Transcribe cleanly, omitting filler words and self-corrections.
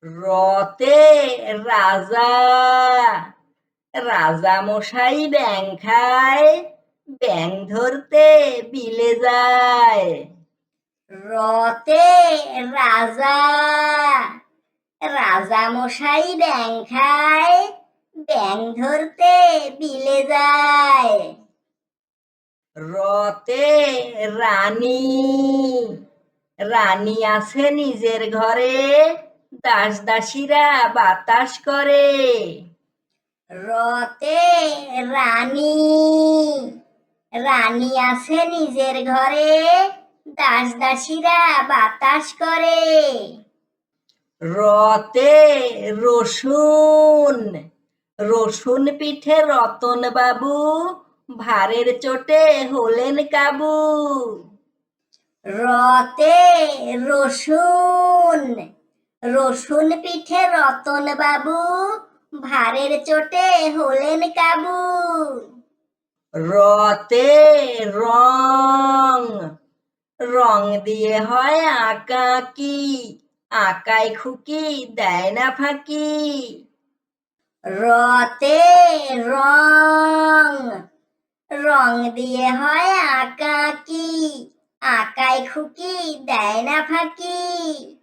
রতে রাজা, রাজা মশাই ব্যাঙ খায়, ব্যাঙ ধরতে বিলে যায়। রতে রাজা, রাজা মশাই ব্যাঙ খায়, ব্যাঙ ধরতে বিলে যায়। রতে রানী, রানী আছে নিজের ঘরে, দাস দাসীরা বাতাস করে। রতে রানী, রানী আছে নিজের ঘরে, দাস দাসীরা বাতাস করে। রতে রসুন, রসুন পিঠে রতন বাবু, ভারের চোটে হলেন কাবু। রতে রসুন, রসুন পিঠে রতন বাবু, ভারের চোটে হলেন কাবু। রতে রং, রং দিয়ে হয় আঁকাকি, আঁকায় খুকি দেয় না ফাঁকি। রতে রং, রং দিয়ে হয় আঁকাকি, আঁকায় খুকি দেয় না ফাঁকি।